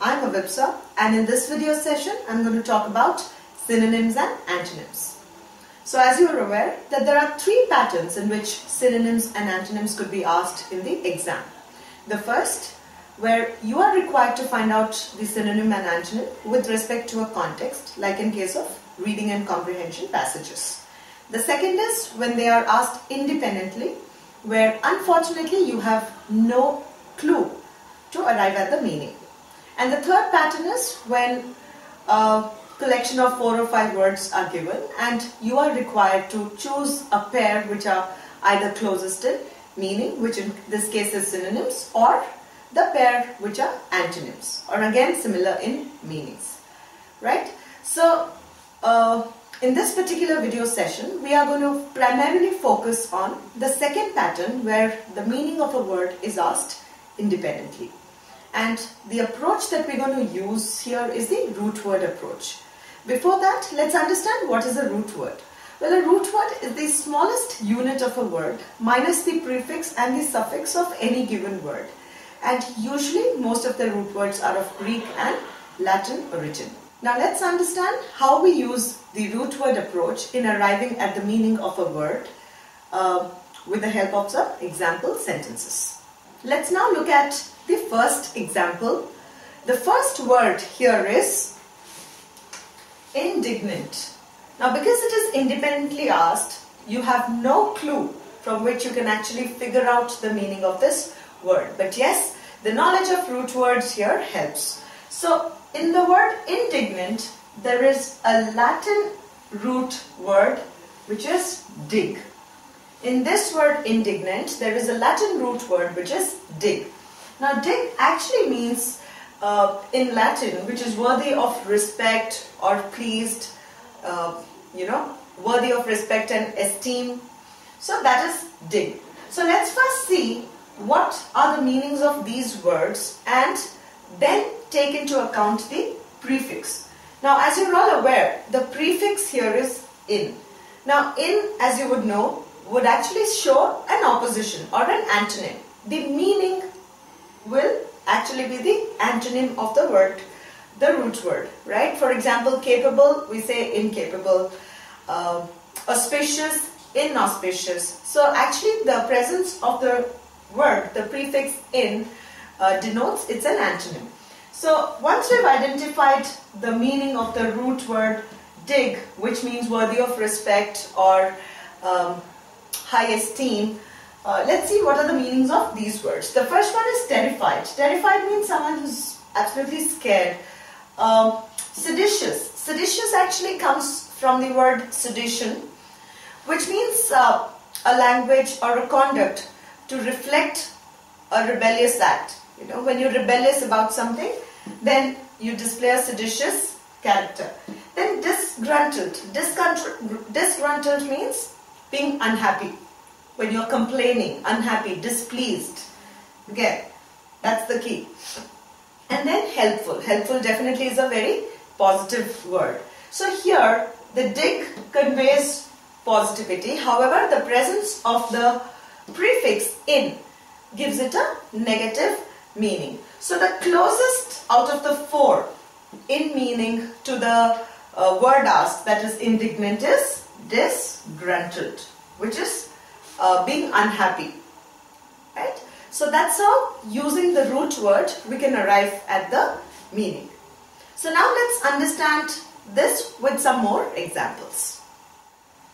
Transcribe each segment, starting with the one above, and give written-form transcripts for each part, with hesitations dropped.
I'm Avipsa, and in this video session I'm going to talk about synonyms and antonyms. So as you are aware that there are three patterns in which synonyms and antonyms could be asked in the exam. The first, where you are required to find out the synonym and antonym with respect to a context, like in case of reading and comprehension passages. The second is when they are asked independently, where unfortunately you have no clue to arrive at the meaning. And the third pattern is when a collection of 4 or 5 words are given and you are required to choose a pair which are either closest in meaning, which in this case is synonyms, or the pair which are antonyms, or again similar in meanings, right? So in this particular video session we are going to primarily focus on the second pattern where the meaning of a word is asked independently. And the approach that we're going to use here is the root word approach. Before that, let's understand what is a root word. Well, a root word is the smallest unit of a word minus the prefix and the suffix of any given word. And usually most of the root words are of Greek and Latin origin. Now let's understand how we use the root word approach in arriving at the meaning of a word with the help of some example sentences. Let's now look at the first example. The first word here is indignant. Now because it is independently asked, you have no clue from which you can actually figure out the meaning of this word. But yes, the knowledge of root words here helps. So in the word indignant, there is a Latin root word which is dig. In this word indignant, there is a Latin root word which is dig. Now dig actually means in Latin, which is worthy of respect or pleased, worthy of respect and esteem. So that is dig. So let's first see what are the meanings of these words and then take into account the prefix. Now as you're all aware, the prefix here is in. Now in, as you would know, would actually show an opposition or an antonym. The meaning will actually be the antonym of the word, the root word, right? For example, capable, we say incapable. Auspicious, inauspicious. So actually the presence of the word, the prefix in, denotes it's an antonym. So once we've identified the meaning of the root word dig, which means worthy of respect or high esteem, let's see what are the meanings of these words. The first one is terrified. Terrified means someone who's absolutely scared. Seditious. Seditious actually comes from the word sedition, which means a language or a conduct to reflect a rebellious act. You know, when you're rebellious about something, then you display a seditious character. Then disgruntled. Disgruntled means being unhappy. When you're complaining, unhappy, displeased. Again, that's the key. And then helpful. Helpful definitely is a very positive word. So here, the dig conveys positivity. However, the presence of the prefix in gives it a negative meaning. So the closest out of the 4 in meaning to the word asked, that is indignant, is disgruntled, which is being unhappy, right? So that's how, using the root word, we can arrive at the meaning. So now let's understand this with some more examples.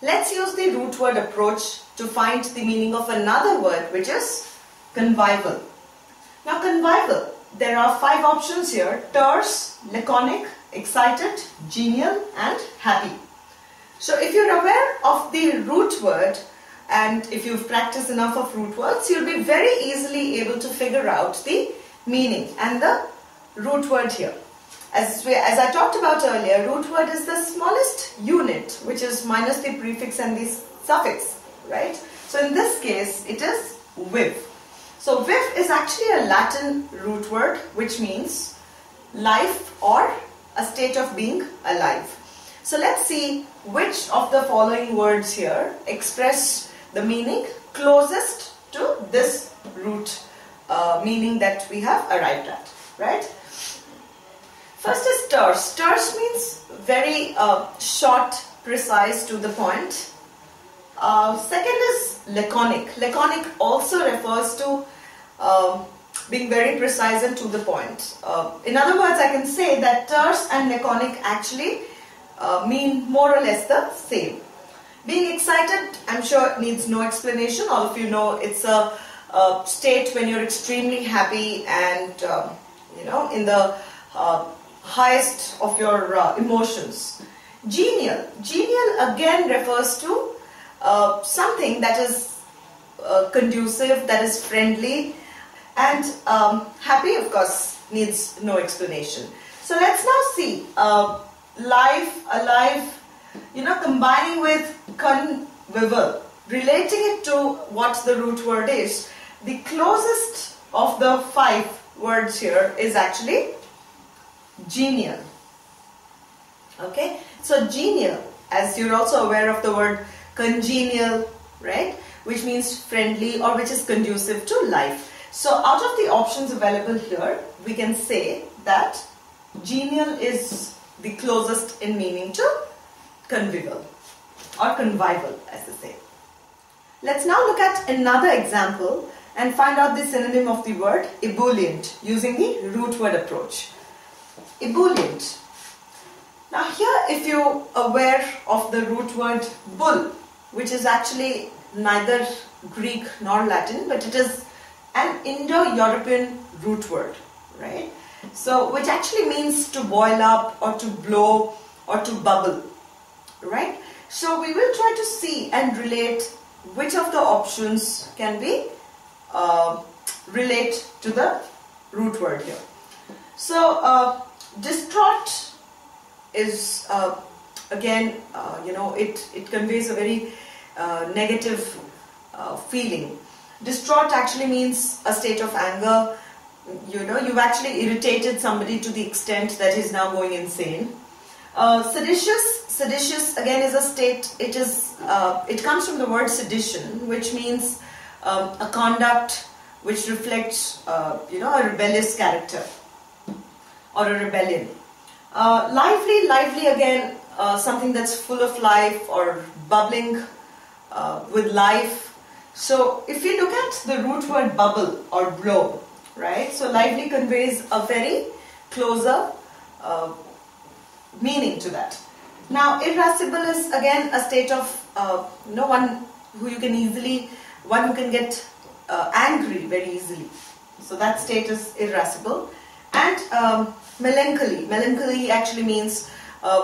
Let's use the root word approach to find the meaning of another word, which is convivial. Now convivial, there are 5 options here: terse, laconic, excited, genial and happy. So if you're aware of the root word and if you've practiced enough of root words, you'll be very easily able to figure out the meaning and the root word here. As I talked about earlier, root word is the smallest unit, which is minus the prefix and the suffix, right? So in this case, it is viv. So viv is actually a Latin root word, which means life or a state of being alive. So let's see which of the following words here express the meaning closest to this root meaning that we have arrived at, right? First is terse. Terse means very short, precise, to the point. Second is laconic. Laconic also refers to being very precise and to the point. In other words, I can say that terse and laconic actually mean more or less the same. Being excited, I'm sure, needs no explanation. All of you know it's a state when you're extremely happy and in the highest of your emotions. Genial. Genial again refers to something that is conducive, that is friendly, and happy, of course, needs no explanation. So let's now see live, alive, combining with convivial, relating it to what the root word is. The closest of the 5 words here is actually genial. Okay, so genial, as you're also aware of the word congenial, right, which means friendly or which is conducive to life. So out of the options available here, we can say that genial is the closest in meaning to convivial or convivial, as they say. Let's now look at another example and find out the synonym of the word ebullient using the root word approach. Ebullient. Now here, if you're aware of the root word bull, which is actually neither Greek nor Latin, but it is an Indo-European root word, right? So, which actually means to boil up or to blow or to bubble, right? So we will try to see and relate which of the options can be relate to the root word here. So distraught is again, it conveys a very negative feeling. Distraught actually means a state of anger. You've actually irritated somebody to the extent that he's now going insane. Seditious again is a state. It comes from the word sedition, which means a conduct which reflects a rebellious character or a rebellion. Lively again, something that's full of life or bubbling with life. So if you look at the root word bubble or blow, right? So lively conveys a very closer meaning to that. Now irascible is again a state of one who can get angry very easily. So that state is irascible. And melancholy actually means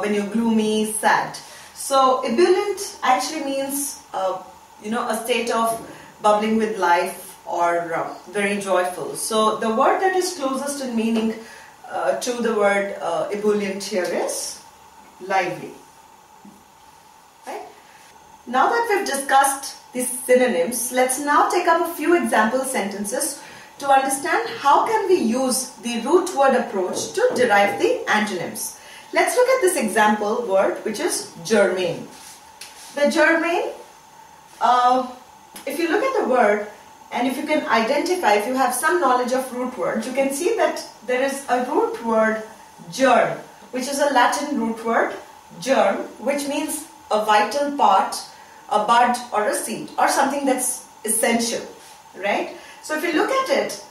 when you're gloomy, sad. So ebullient actually means a state of bubbling with life or very joyful. So the word that is closest in meaning to the word ebullient here is lively. Right? Now that we've discussed these synonyms, let's now take up a few example sentences to understand how can we use the root word approach to derive the antonyms. Let's look at this example word, which is germane. The germane, if you look at the word and if you can identify, if you have some knowledge of root words, you can see that there is a root word germ, which is a Latin root word germ, which means a vital part, a bud or a seed or something that's essential, right? So if you look at it,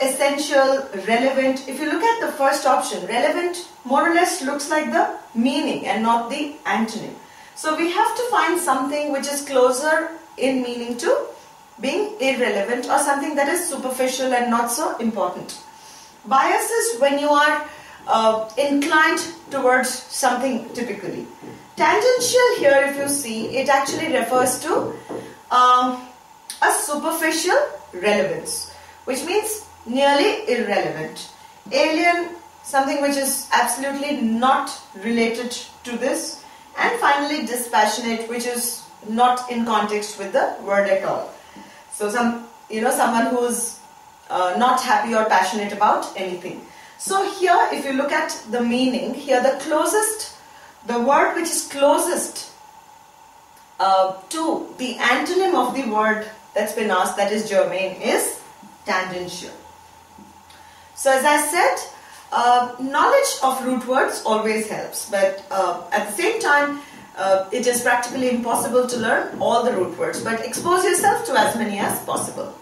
essential, relevant, if you look at the first option, relevant more or less looks like the meaning and not the antonym. So we have to find something which is closer in meaning to being irrelevant or something that is superficial and not so important. Bias is when you are inclined towards something typically. Tangential here, if you see, it actually refers to a superficial relevance, which means nearly irrelevant. Alien, something which is absolutely not related to this. And finally, dispassionate, which is not in context with the word at all. So someone who's not happy or passionate about anything. So here, if you look at the meaning, here the word which is closest to the antonym of the word that's been asked, that is germane, is tangential. So as I said, Knowledge of root words always helps, but at the same time, it is practically impossible to learn all the root words, but expose yourself to as many as possible.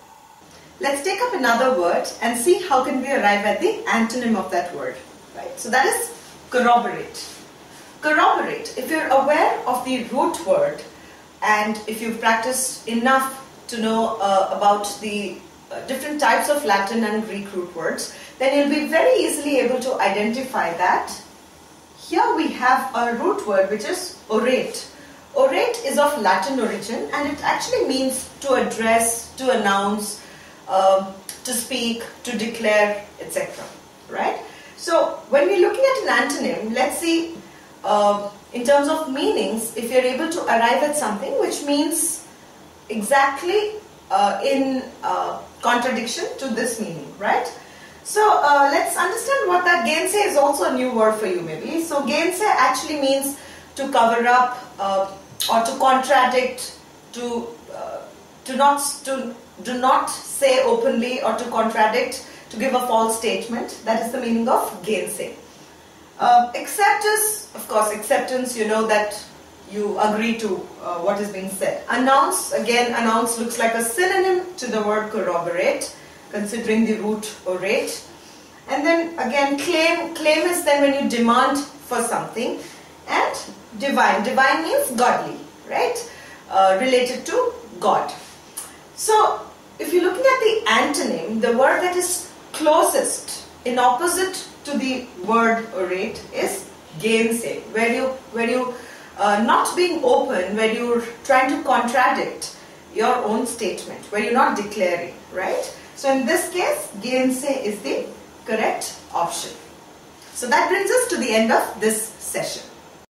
Let's take up another word and see how can we arrive at the antonym of that word. Right? So that is corroborate. Corroborate. If you're aware of the root word and if you've practiced enough to know about the different types of Latin and Greek root words, then you'll be very easily able to identify that. Here we have a root word which is orate. Orate is of Latin origin and it actually means to address, to announce, to speak, to declare, etc. Right? So when we're looking at an antonym, let's see in terms of meanings, if you're able to arrive at something which means exactly in contradiction to this meaning, right? So let's understand what that gainsay is. Also a new word for you maybe. So gainsay actually means to cover up or to contradict, to do not say openly or to contradict, to give a false statement. That is the meaning of gainsay. Accept is, of course, acceptance, you know that you agree to what is being said. Announce, again, announce looks like a synonym to the word corroborate, considering the root orate. And then again, claim is then when you demand for something. And divine means godly, right? Related to God. So if you're looking at the antonym, the word that is closest in opposite to the word orate is gainsay, where you not being open, where you're trying to contradict your own statement, where you're not declaring, right? So in this case, gainsay is the correct option. So that brings us to the end of this session.